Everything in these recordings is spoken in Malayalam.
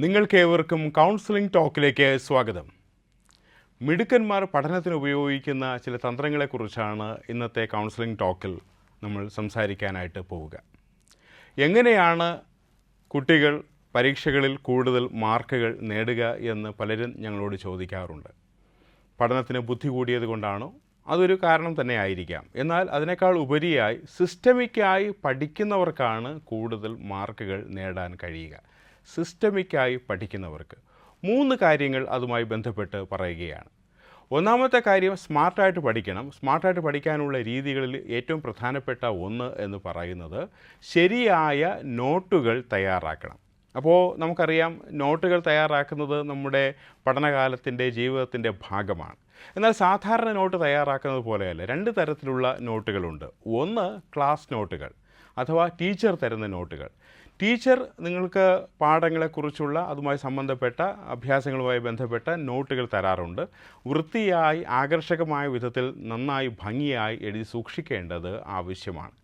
നിങ്ങൾക്കേവർക്കും കൗൺസിലിംഗ് ടോക്കിലേക്ക് സ്വാഗതം. മിടുക്കന്മാർ പഠനത്തിന് ഉപയോഗിക്കുന്ന ചില തന്ത്രങ്ങളെക്കുറിച്ചാണ് ഇന്നത്തെ കൗൺസിലിംഗ് ടോക്കിൽ നമ്മൾ സംസാരിക്കാനായിട്ട് പോവുക. എങ്ങനെയാണ് കുട്ടികൾ പരീക്ഷകളിൽ കൂടുതൽ മാർക്കുകൾ നേടുക എന്ന് പലരും ഞങ്ങളോട് ചോദിക്കാറുണ്ട്. പഠനത്തിന് ബുദ്ധി കൂടിയത് കൊണ്ടാണോ? അതൊരു കാരണം തന്നെ ആയിരിക്കാം. എന്നാൽ അതിനേക്കാൾ ഉപരിയായി സിസ്റ്റമിക്കായി പഠിക്കുന്നവർക്കാണ് കൂടുതൽ മാർക്കുകൾ നേടാൻ കഴിയുക. സിസ്റ്റമിക്കായി പഠിക്കുന്നവർക്ക് 3 കാര്യങ്ങൾ അതുമായി ബന്ധപ്പെട്ട് പറയുകയാണ്. ഒന്നാമത്തെ കാര്യം, സ്മാർട്ടായിട്ട് പഠിക്കണം. സ്മാർട്ടായിട്ട് പഠിക്കാനുള്ള രീതികളിൽ ഏറ്റവും പ്രധാനപ്പെട്ട ഒന്ന് എന്ന് പറയുന്നത് ശരിയായ നോട്ടുകൾ തയ്യാറാക്കണം. അപ്പോൾ നമുക്കറിയാം, നോട്ടുകൾ തയ്യാറാക്കുന്നത് നമ്മുടെ പഠനകാലത്തിൻ്റെ ജീവിതത്തിൻ്റെ ഭാഗമാണ്. എന്നാൽ സാധാരണ നോട്ട് തയ്യാറാക്കുന്നത് പോലെയല്ല. 2 തരത്തിലുള്ള നോട്ടുകളുണ്ട്. ഒന്ന് ക്ലാസ് നോട്ടുകൾ അഥവാ ടീച്ചർ തരുന്ന നോട്ടുകൾ. ടീച്ചർ നിങ്ങൾക്ക് പാഠങ്ങളെക്കുറിച്ചുള്ള അതുമായി സംബന്ധപ്പെട്ട അഭ്യാസങ്ങളുമായി ബന്ധപ്പെട്ട നോട്ടുകൾ തരാറുണ്ട്. വൃത്തിയായി ആകർഷകമായ വിധത്തിൽ നന്നായി ഭംഗിയായി എഴുതി സൂക്ഷിക്കേണ്ടത് ആവശ്യമാണ്.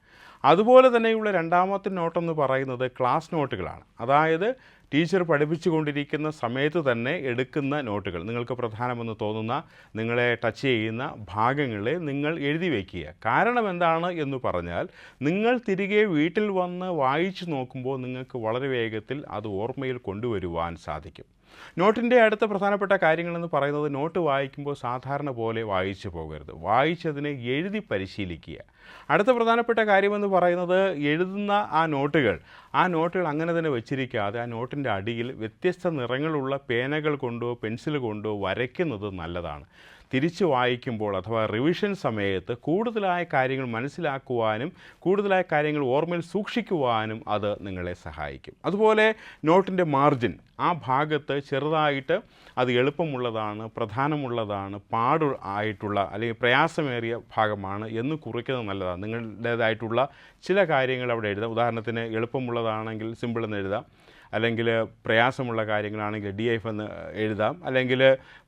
അതുപോലെ തന്നെയുള്ള രണ്ടാമത്തെ നോട്ടെന്ന് പറയുന്നത് ക്ലാസ് നോട്ടുകളാണ്. അതായത് ടീച്ചർ പഠിപ്പിച്ചുകൊണ്ടിരിക്കുന്ന സമയത്ത് തന്നെ എടുക്കുന്ന നോട്ടുകൾ. നിങ്ങൾക്ക് പ്രധാനമെന്ന് തോന്നുന്ന, നിങ്ങളെ ടച്ച് ചെയ്യുന്ന ഭാഗങ്ങളെ നിങ്ങൾ എഴുതി വയ്ക്കുക. കാരണം എന്താണ് എന്ന് പറഞ്ഞാൽ, നിങ്ങൾ തിരികെ വീട്ടിൽ വന്ന് വായിച്ചു നോക്കുമ്പോൾ നിങ്ങൾക്ക് വളരെ വേഗത്തിൽ അത് ഓർമ്മയിൽ കൊണ്ടുവരുവാൻ സാധിക്കും. നോട്ടിൻ്റെ അടുത്ത പ്രധാനപ്പെട്ട കാര്യങ്ങളെന്ന് പറയുന്നത്, നോട്ട് വായിക്കുമ്പോൾ സാധാരണ പോലെ വായിച്ചു പോകരുത്. വായിച്ചതിനെ എഴുതി പരിശീലിക്കുക. അടുത്ത പ്രധാനപ്പെട്ട കാര്യമെന്ന് പറയുന്നത്, എഴുതുന്ന ആ നോട്ടുകൾ അങ്ങനെ തന്നെ വെച്ചിരിക്കാതെ ആ നോട്ടിൻ്റെ അടിയിൽ വ്യത്യസ്ത നിറങ്ങളുള്ള പേനകൾ കൊണ്ടോ പെൻസിൽ കൊണ്ടോ വരയ്ക്കുന്നത് നല്ലതാണ്. തിരിച്ചു വായിക്കുമ്പോൾ അഥവാ റിവിഷൻ സമയത്ത് കൂടുതലായ കാര്യങ്ങൾ മനസ്സിലാക്കുവാനും കൂടുതലായ കാര്യങ്ങൾ ഓർമ്മയിൽ സൂക്ഷിക്കുവാനും അത് നിങ്ങളെ സഹായിക്കും. അതുപോലെ നോട്ടിൻ്റെ മാർജിൻ, ആ ഭാഗത്ത് ചെറുതായിട്ട് അത് എളുപ്പമുള്ളതാണ്, പ്രധാനമുള്ളതാണ്, ആയിട്ടുള്ള അല്ലെങ്കിൽ പ്രയാസമേറിയ ഭാഗമാണ് എന്ന് കുറിക്കുന്നത് നല്ലതാണ്. നിങ്ങളുടേതായിട്ടുള്ള ചില കാര്യങ്ങൾ അവിടെ എഴുതാം. ഉദാഹരണത്തിന് എളുപ്പമുള്ളതാണെങ്കിൽ സിമ്പിൾ എന്ന് എഴുതാം, അല്ലെങ്കിൽ പ്രയാസമുള്ള കാര്യങ്ങളാണെങ്കിൽ DF എന്ന് എഴുതാം, അല്ലെങ്കിൽ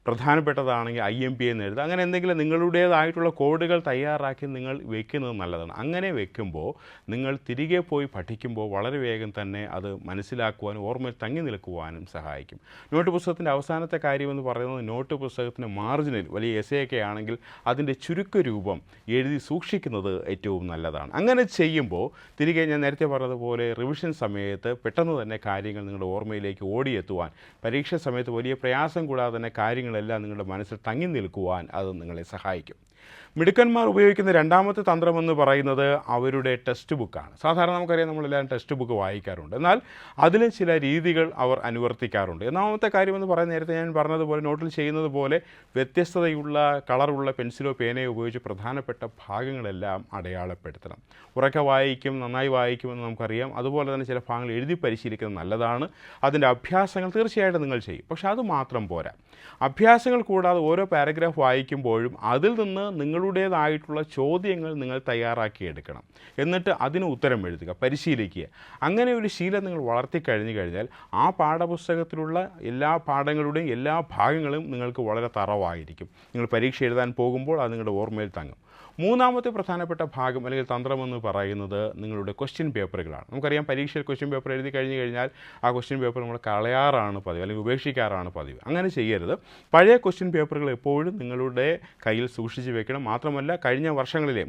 പ്രധാനപ്പെട്ടതാണെങ്കിൽ IMP എന്ന് എഴുതാം. അങ്ങനെ എന്തെങ്കിലും നിങ്ങളുടേതായിട്ടുള്ള കോഡുകൾ തയ്യാറാക്കി നിങ്ങൾ വയ്ക്കുന്നത് നല്ലതാണ്. അങ്ങനെ വയ്ക്കുമ്പോൾ നിങ്ങൾ തിരികെ പോയി പഠിക്കുമ്പോൾ വളരെ വേഗം തന്നെ അത് മനസ്സിലാക്കുവാനും ഓർമ്മയിൽ തങ്ങി നിൽക്കുവാനും സഹായിക്കും. നോട്ട് പുസ്തകത്തിൻ്റെ അവസാനത്തെ കാര്യമെന്ന് പറയുന്നത്, നോട്ട് പുസ്തകത്തിൻ്റെ മാർജിനിൽ വലിയ എസ്സേയൊക്കെ ആണെങ്കിൽ അതിൻ്റെ ചുരുക്കരൂപം എഴുതി സൂക്ഷിക്കുന്നത് ഏറ്റവും നല്ലതാണ്. അങ്ങനെ ചെയ്യുമ്പോൾ തിരികെ ഞാൻ നേരത്തെ പറഞ്ഞതുപോലെ റിവിഷൻ സമയത്ത് പെട്ടെന്ന് തന്നെ കാര്യങ്ങൾ നിങ്ങളുടെ ഓർമ്മയിലേക്ക് ഓടിയെത്തുവാൻ, പരീക്ഷ സമയത്ത് വലിയ പ്രയാസം കൂടാതെ തന്നെ കാര്യങ്ങളെല്ലാം നിങ്ങളുടെ മനസ്സിൽ തങ്ങി നിൽക്കുവാൻ അത് നിങ്ങളെ സഹായിക്കും. മിടുക്കന്മാർ ഉപയോഗിക്കുന്ന രണ്ടാമത്തെ തന്ത്രമെന്ന് പറയുന്നത് അവരുടെ ടെക്സ്റ്റ് ബുക്കാണ്. സാധാരണ നമുക്കറിയാം, നമ്മളെല്ലാവരും ടെക്സ്റ്റ് ബുക്ക് വായിക്കാറുണ്ട്. എന്നാൽ അതിൽ ചില രീതികൾ അവർ അനുവർത്തിക്കാറുണ്ട്. ഒന്നാമത്തെ കാര്യമെന്ന് പറയുന്നത്, നേരത്തെ ഞാൻ പറഞ്ഞതുപോലെ നോട്ടിൽ ചെയ്യുന്നത് പോലെ വ്യത്യസ്തതയുള്ള കളറുള്ള പെൻസിലോ പേനയോ ഉപയോഗിച്ച് പ്രധാനപ്പെട്ട ഭാഗങ്ങളെല്ലാം അടയാളപ്പെടുത്തണം. ഉറക്കെ വായിക്കും, നന്നായി വായിക്കുമെന്ന് നമുക്കറിയാം. അതുപോലെ തന്നെ ചില ഭാഗങ്ങൾ എഴുതി പരിശീലിക്കുന്നത് നല്ലതാണ്. അതിൻ്റെ അഭ്യാസങ്ങൾ തീർച്ചയായിട്ടും നിങ്ങൾ ചെയ്യും. പക്ഷേ അത് മാത്രം പോരാ. അഭ്യാസങ്ങൾ കൂടാതെ ഓരോ പാരഗ്രാഫ് വായിക്കുമ്പോഴും അതിൽ നിന്ന് നിങ്ങളുടേതായിട്ടുള്ള ചോദ്യങ്ങൾ നിങ്ങൾ തയ്യാറാക്കിയെടുക്കണം. എന്നിട്ട് അതിന് ഉത്തരം എഴുതുക, പരിശീലിക്കുക. അങ്ങനെ ഒരു ശീലം നിങ്ങൾ വളർത്തിക്കഴിഞ്ഞു കഴിഞ്ഞാൽ ആ പാഠപുസ്തകത്തിലുള്ള എല്ലാ പാഠങ്ങളുടെയും എല്ലാ ഭാഗങ്ങളും നിങ്ങൾക്ക് വളരെ തറവായിരിക്കും. നിങ്ങൾ പരീക്ഷ എഴുതാൻ പോകുമ്പോൾ അത് നിങ്ങളുടെ ഓർമ്മയിൽ തങ്ങും. മൂന്നാമത്തെ പ്രധാനപ്പെട്ട ഭാഗം അല്ലെങ്കിൽ തന്ത്രമെന്ന് പറയുന്നത് നിങ്ങളുടെ ക്വസ്റ്റ്യൻ പേപ്പറുകളാണ്. നമുക്കറിയാം, പരീക്ഷയിൽ ക്വസ്റ്റ്യൻ പേപ്പർ എഴുതി കഴിഞ്ഞ് കഴിഞ്ഞാൽ ആ ക്വസ്റ്റ്യൻ പേപ്പർ നമ്മൾ കളയാറാണ് പതിവ്, അല്ലെങ്കിൽ ഉപേക്ഷിക്കാറാണ് പതിവ്. അങ്ങനെ ചെയ്യരുത്. പഴയ ക്വസ്റ്റ്യൻ പേപ്പറുകൾ എപ്പോഴും നിങ്ങളുടെ കയ്യിൽ സൂക്ഷിച്ച് വെക്കണം. മാത്രമല്ല, കഴിഞ്ഞ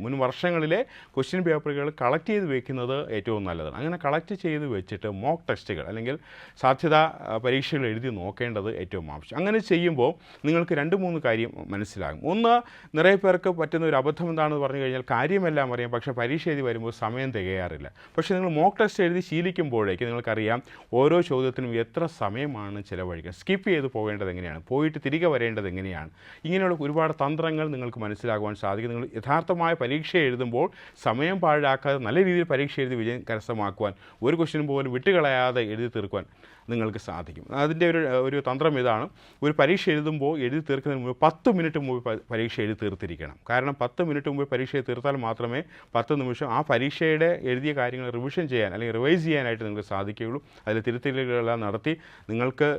മുൻ വർഷങ്ങളിലെ ക്വസ്റ്റ്യൻ പേപ്പറുകൾ കളക്ട് ചെയ്ത് വെക്കുന്നത് ഏറ്റവും നല്ലതാണ്. അങ്ങനെ കളക്ട് ചെയ്ത് വെച്ചിട്ട് മോക്ക് ടെസ്റ്റുകൾ അല്ലെങ്കിൽ സാധ്യതാ പരീക്ഷകൾ എഴുതി നോക്കേണ്ടത് ഏറ്റവും ആവശ്യം. അങ്ങനെ ചെയ്യുമ്പോൾ നിങ്ങൾക്ക് 2-3 കാര്യം മനസ്സിലാകും. ഒന്ന്, നിറയെ പേർക്ക് പറ്റുന്ന ഒരു അബദ്ധം എന്താണെന്ന് പറഞ്ഞു കഴിഞ്ഞാൽ, കാര്യമെല്ലാം അറിയാം, പക്ഷേ പരീക്ഷ എഴുതി വരുമ്പോൾ സമയം തികയാറില്ല. പക്ഷേ നിങ്ങൾ മോക്ക് ടെസ്റ്റ് എഴുതി ശീലിക്കുമ്പോഴേക്ക് നിങ്ങൾക്കറിയാം ഓരോ ചോദ്യത്തിനും എത്ര സമയമാണ് ചിലവഴിക്കുക, സ്കിപ്പ് ചെയ്ത് പോകേണ്ടത് എങ്ങനെയാണ്, പോയിട്ട് തിരികെ വരേണ്ടത് എങ്ങനെയാണ്. ഇങ്ങനെയുള്ള ഒരുപാട് തന്ത്രങ്ങൾ നിങ്ങൾക്ക് മനസ്സിലാക്കുവാൻ സാധിക്കും. നിങ്ങൾ യഥാർത്ഥമായ പരീക്ഷ എഴുതുമ്പോൾ സമയം പാഴാക്കാതെ നല്ല രീതിയിൽ പരീക്ഷ എഴുതി വിജയം കരസ്ഥമാക്കുവാൻ, ഒരു ക്വസ്റ്റ്യൻ പോലും വിട്ടുകളയാതെ എഴുതി തീർക്കുവാൻ നിങ്ങൾക്ക് സാധിക്കും. അതിൻ്റെ ഒരു തന്ത്രം ഇതാണ്. ഒരു പരീക്ഷ എഴുതുമ്പോൾ എഴുതി തീർക്കുന്നതിന് മുമ്പ് 10 മിനിറ്റ് മുമ്പ് പരീക്ഷ എഴുതി തീർത്തിരിക്കണം. കാരണം 10 മിനിറ്റ് മുമ്പ് പരീക്ഷ തീർത്താൽ മാത്രമേ 10 നിമിഷം ആ പരീക്ഷയുടെ എഴുതിയ കാര്യങ്ങൾ റിവിഷൻ ചെയ്യാൻ അല്ലെങ്കിൽ റിവൈസ് ചെയ്യാനായിട്ട് നിങ്ങൾക്ക് സാധിക്കുകയുള്ളൂ. അതിൽ തിരുത്തലുകളെല്ലാം നടത്തി നിങ്ങൾക്ക്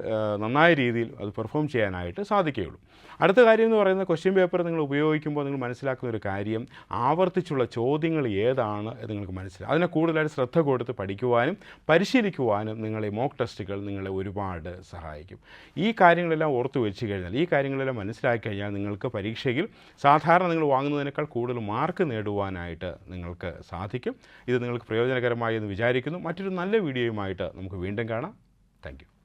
നന്നായ രീതിയിൽ അത് പെർഫോം ചെയ്യാനായിട്ട് സാധിക്കുകയുള്ളൂ. അടുത്ത കാര്യം എന്ന് പറയുന്നത്, ക്വസ്റ്റ്യൻ പേപ്പർ നിങ്ങൾ ഉപയോഗിക്കുമ്പോൾ നിങ്ങൾ മനസ്സിലാക്കുന്ന ഒരു കാര്യം, ആവർത്തിച്ചുള്ള ചോദ്യങ്ങൾ ഏതാണ് എന്ന് നിങ്ങൾക്ക് മനസ്സിലാക്കും. അതിനെ കൂടുതലായിട്ട് ശ്രദ്ധ കൊടുത്ത് പഠിക്കുവാനും പരിശീലിക്കുവാനും നിങ്ങൾ ഈ മോക്ക് ടെസ്റ്റുകൾ കാര്യങ്ങൾ നിങ്ങളെ ഒരുപാട് സഹായിക്കും. ഈ കാര്യങ്ങളെല്ലാം ഓർത്ത് വെച്ച് കഴിഞ്ഞാൽ, ഈ കാര്യങ്ങളെല്ലാം മനസ്സിലാക്കി കഴിഞ്ഞാൽ നിങ്ങൾക്ക് പരീക്ഷയിൽ സാധാരണ നിങ്ങൾ വാങ്ങുന്നതിനേക്കാൾ കൂടുതൽ മാർക്ക് നേടുവാനായിട്ട് നിങ്ങൾക്ക് സാധിക്കും. ഇത് നിങ്ങൾക്ക് പ്രയോജനകരമായി എന്ന് വിചാരിക്കുന്നു. മറ്റൊരു നല്ല വീഡിയോയുമായിട്ട് നമുക്ക് വീണ്ടും കാണാം. Thank you.